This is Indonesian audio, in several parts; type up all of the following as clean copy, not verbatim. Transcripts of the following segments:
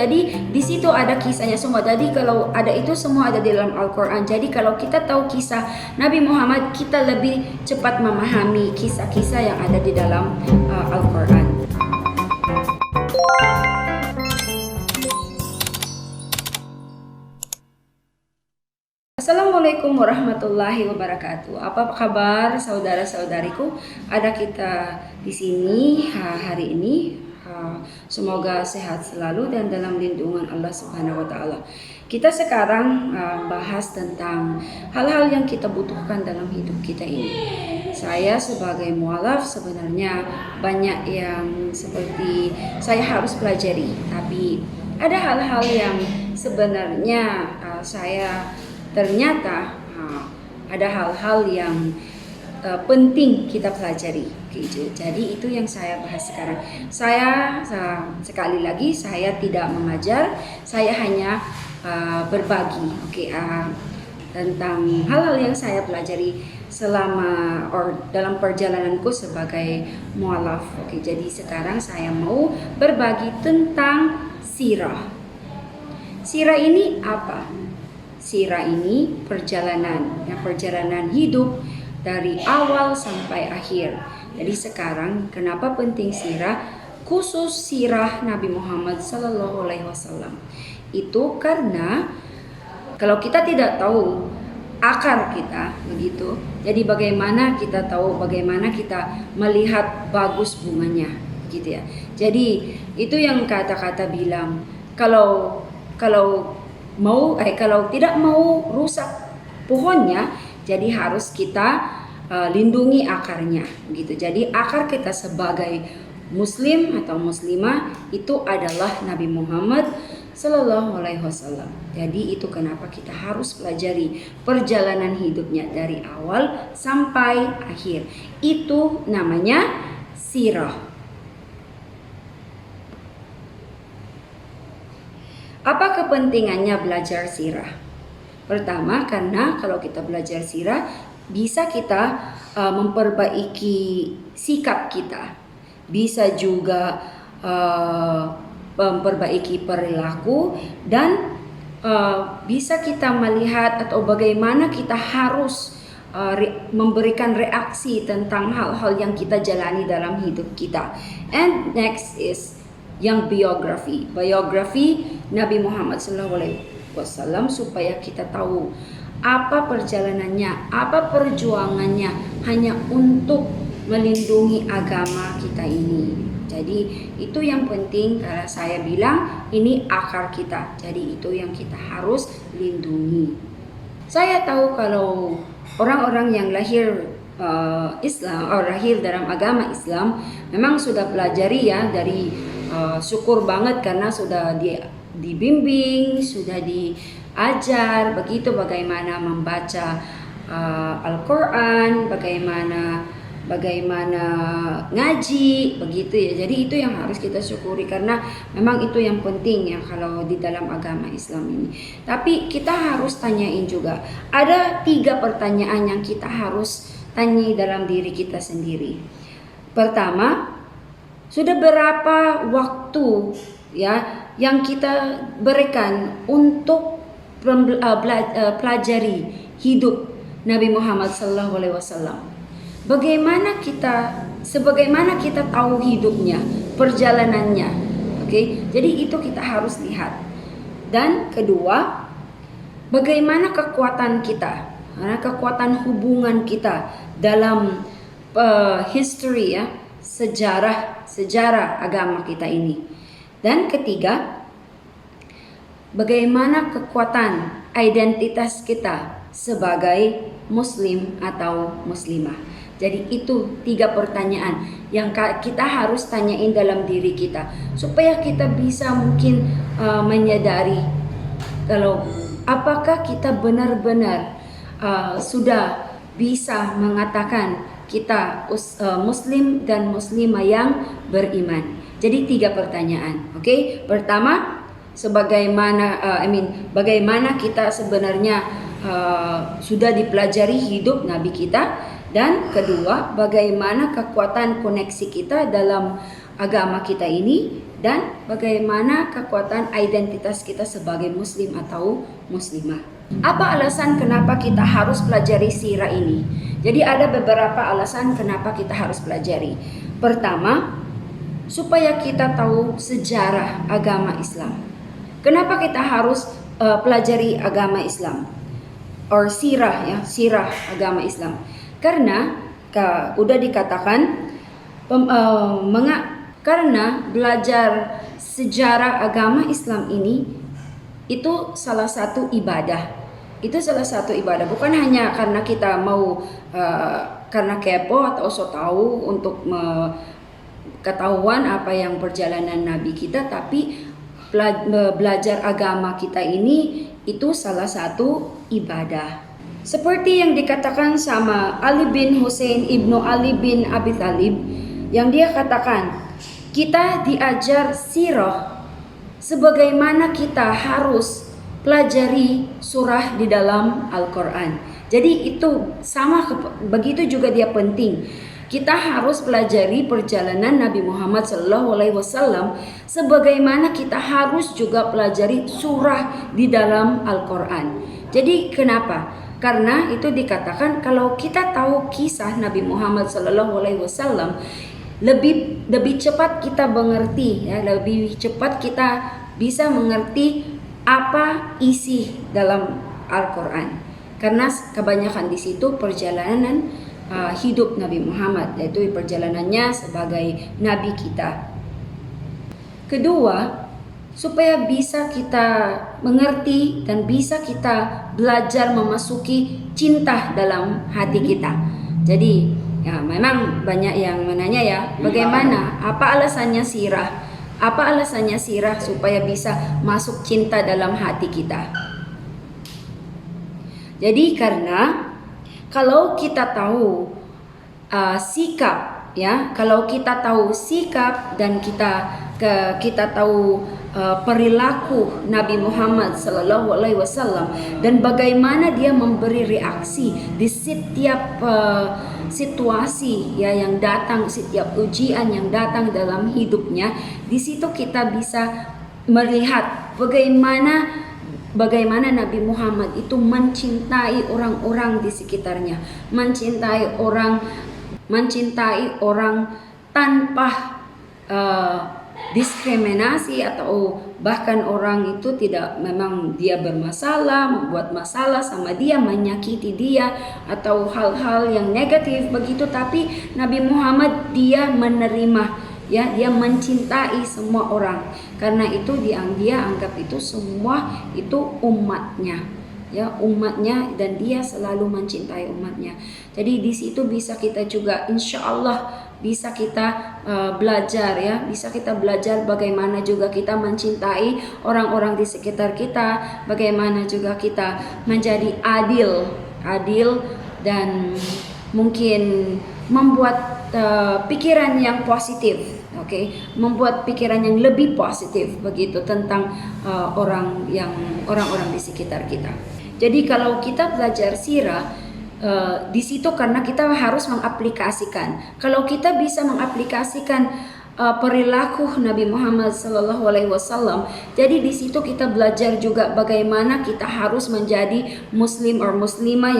Jadi di situ ada kisahnya semua. Jadi kalau ada itu semua ada di dalam Al-Quran. Jadi kalau kita tahu kisah Nabi Muhammad, kita lebih cepat memahami kisah-kisah yang ada di dalam Al-Quran. Assalamualaikum warahmatullahi wabarakatuh. Apa kabar saudara-saudariku? Ada kita di sini hari ini. Semoga sehat selalu dan dalam lindungan Allah Subhanahu wa taala. Kita sekarang bahas tentang hal-hal yang kita butuhkan dalam hidup kita ini. Saya sebagai mualaf sebenarnya banyak yang seperti saya harus pelajari, tapi ada hal-hal yang sebenarnya saya ternyata ada hal-hal yang penting kita pelajari gitu. Jadi itu yang saya bahas sekarang. Saya sekali lagi saya tidak mengajar, saya hanya berbagi tentang hal-hal yang saya pelajari selama dalam perjalananku sebagai mualaf. Jadi sekarang saya mau berbagi tentang sirah. Sirah ini apa? Sirah ini perjalanan hidup dari awal sampai akhir. Jadi sekarang kenapa penting sirah? Khusus sirah Nabi Muhammad Sallallahu Alaihi Wasallam. Itu karena kalau kita tidak tahu akar kita begitu, jadi bagaimana kita tahu bagaimana kita melihat bagus bunganya, gitu ya. Jadi itu yang kata-kata bilang kalau tidak mau rusak pohonnya, jadi harus kita lindungi akarnya gitu. Jadi akar kita sebagai muslim atau muslimah itu adalah Nabi Muhammad Sallallahu Alaihi Wasallam. Jadi itu kenapa kita harus pelajari perjalanan hidupnya dari awal sampai akhir. Itu namanya sirah. Apa kepentingannya belajar sirah? Pertama, karena kalau kita belajar sirah bisa kita memperbaiki sikap kita, bisa juga memperbaiki perilaku, dan bisa kita melihat atau bagaimana kita harus memberikan reaksi tentang hal-hal yang kita jalani dalam hidup kita. And next is yang biografi Nabi Muhammad SAW, supaya kita tahu apa perjalanannya, apa perjuangannya hanya untuk melindungi agama kita ini. Jadi itu yang penting, karena saya bilang ini akar kita. Jadi itu yang kita harus lindungi. Saya tahu kalau orang-orang yang lahir Islam atau lahir dalam agama Islam memang sudah pelajari ya, dari syukur banget karena sudah dibimbing, sudah diajar begitu bagaimana membaca Al-Quran, bagaimana ngaji begitu ya. Jadi itu yang harus kita syukuri karena memang itu yang penting ya kalau di dalam agama Islam ini. Tapi kita harus tanyain juga, ada 3 pertanyaan yang kita harus tanya dalam diri kita sendiri. Pertama, sudah berapa waktu ya yang kita berikan untuk pelajari hidup Nabi Muhammad SAW? Sebagaimana kita tahu hidupnya, perjalanannya, Jadi itu kita harus lihat. Dan kedua, bagaimana kekuatan kita, kekuatan hubungan kita dalam history ya, sejarah agama kita ini. Dan ketiga, bagaimana kekuatan identitas kita sebagai muslim atau muslimah. Jadi itu 3 pertanyaan yang kita harus tanyain dalam diri kita, supaya kita bisa mungkin menyadari kalau apakah kita benar-benar sudah bisa mengatakan kita muslim dan muslimah yang beriman. Jadi 3 pertanyaan. Pertama, bagaimana kita sebenarnya sudah dipelajari hidup Nabi kita. Dan kedua, bagaimana kekuatan koneksi kita dalam agama kita ini. dan bagaimana kekuatan identitas kita sebagai muslim atau muslimah. Apa alasan kenapa kita harus pelajari sirah ini? Jadi ada beberapa alasan kenapa kita harus pelajari. Pertama, supaya kita tahu sejarah agama Islam. Kenapa kita harus pelajari agama Islam? Or sirah ya, sirah agama Islam. Karena udah dikatakan karena belajar sejarah agama Islam ini itu salah satu ibadah. Itu salah satu ibadah, bukan hanya karena kita mau karena kepo atau so tahu untuk ketahuan apa yang perjalanan Nabi kita, tapi belajar agama kita ini itu salah satu ibadah. Seperti yang dikatakan sama Ali bin Hussein ibnu Ali bin Abi Thalib, yang dia katakan, kita diajar sirah sebagaimana kita harus pelajari surah di dalam Al-Quran. Jadi itu sama, begitu juga dia penting. Kita harus pelajari perjalanan Nabi Muhammad SAW sebagaimana kita harus juga pelajari surah di dalam Al-Quran. Jadi kenapa? Karena itu dikatakan kalau kita tahu kisah Nabi Muhammad SAW, lebih cepat kita mengerti, ya, lebih cepat kita bisa mengerti apa isi dalam Al-Quran. Karena kebanyakan di situ perjalanan hidup Nabi Muhammad, yaitu perjalanannya sebagai Nabi kita. Kedua, supaya bisa kita mengerti dan bisa kita belajar memasuki cinta dalam hati kita. Jadi ya memang banyak yang menanya ya, bagaimana, apa alasannya sirah? Apa alasannya sirah supaya bisa masuk cinta dalam hati kita? Jadi karena kalau kita tahu sikap, ya, kalau kita tahu sikap dan kita tahu perilaku Nabi Muhammad SAW dan bagaimana dia memberi reaksi di setiap situasi ya yang datang, setiap ujian yang datang dalam hidupnya, di situ kita bisa melihat bagaimana Nabi Muhammad itu mencintai orang-orang di sekitarnya, mencintai orang tanpa diskriminasi atau bahkan orang itu tidak memang dia bermasalah, membuat masalah sama dia, menyakiti dia atau hal-hal yang negatif begitu, tapi Nabi Muhammad dia menerima, ya, dia mencintai semua orang. Karena itu dia anggap itu semua itu umatnya, ya, umatnya, dan dia selalu mencintai umatnya. Jadi di situ bisa kita juga insya Allah bisa kita belajar, ya, bisa kita belajar bagaimana juga kita mencintai orang-orang di sekitar kita, bagaimana juga kita menjadi adil dan mungkin membuat pikiran yang positif. Membuat pikiran yang lebih positif begitu tentang orang-orang di sekitar kita. Jadi kalau kita belajar sirah di situ, karena kita harus mengaplikasikan. Kalau kita bisa mengaplikasikan perilaku Nabi Muhammad SAW, jadi di situ kita belajar juga bagaimana kita harus menjadi muslim or muslimah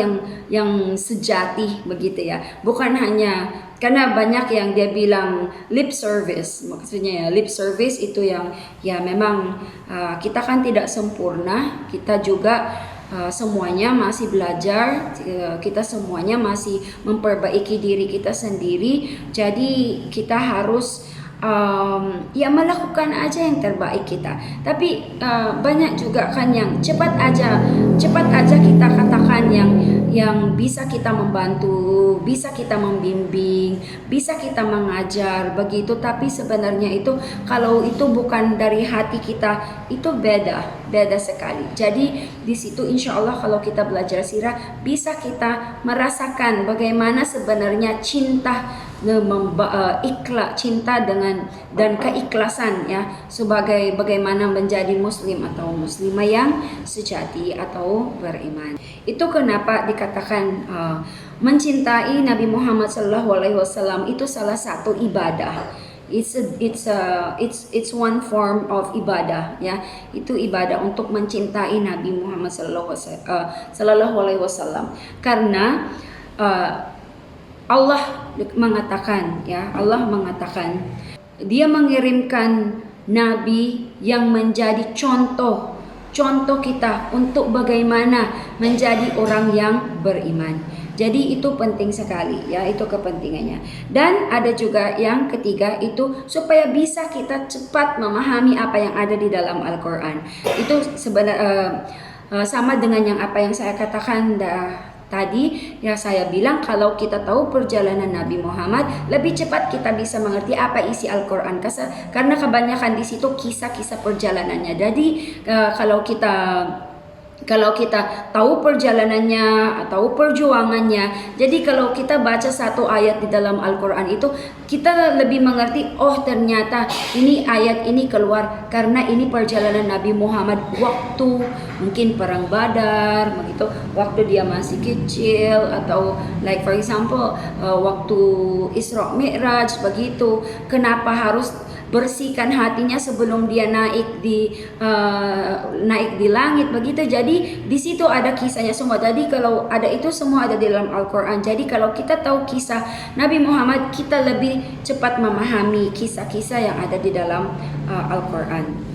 yang sejati begitu ya. Bukan hanya karena banyak yang dia bilang lip service, maksudnya ya lip service itu yang ya memang kita kan tidak sempurna, kita juga semuanya masih belajar, kita semuanya masih memperbaiki diri kita sendiri. Jadi kita harus ya melakukan aja yang terbaik kita. Tapi banyak juga kan yang cepat aja kita katakan yang bisa kita membantu, bisa kita membimbing, bisa kita mengajar begitu. Tapi sebenarnya itu kalau itu bukan dari hati kita, itu beda sekali. Jadi di situ insya Allah kalau kita belajar sirah bisa kita merasakan bagaimana sebenarnya cinta dan keikhlasan, ya, sebagai bagaimana menjadi muslim atau muslimah yang sejati atau beriman. Itu kenapa dikatakan mencintai Nabi Muhammad SAW itu salah satu ibadah. It's one form of ibadah, ya. Itu ibadah untuk mencintai Nabi Muhammad sallallahu alaihi wasallam. Karena Allah mengatakan, ya, Allah mengatakan Dia mengirimkan nabi yang menjadi contoh kita untuk bagaimana menjadi orang yang beriman. Jadi itu penting sekali, ya, itu kepentingannya. Dan ada juga yang ketiga, itu supaya bisa kita cepat memahami apa yang ada di dalam Al-Quran. Itu sebenarnya sama dengan yang apa yang saya katakan tadi, yang saya bilang kalau kita tahu perjalanan Nabi Muhammad, lebih cepat kita bisa mengerti apa isi Al-Quran. Karena kebanyakan di situ kisah-kisah perjalanannya. Jadi kalau kita tahu perjalanannya, tahu perjuangannya, jadi kalau kita baca satu ayat di dalam Al-Quran itu, kita lebih mengerti, oh ternyata ini ayat ini keluar karena ini perjalanan Nabi Muhammad waktu mungkin perang Badar, begitu, waktu dia masih kecil, atau like for example waktu Isra Mi'raj, begitu. Kenapa harus bersihkan hatinya sebelum dia naik di langit, begitu. Jadi di situ ada kisahnya semua. Jadi kalau ada itu semua ada di dalam Al-Quran. Jadi kalau kita tahu kisah Nabi Muhammad, kita lebih cepat memahami kisah-kisah yang ada di dalam Al-Quran.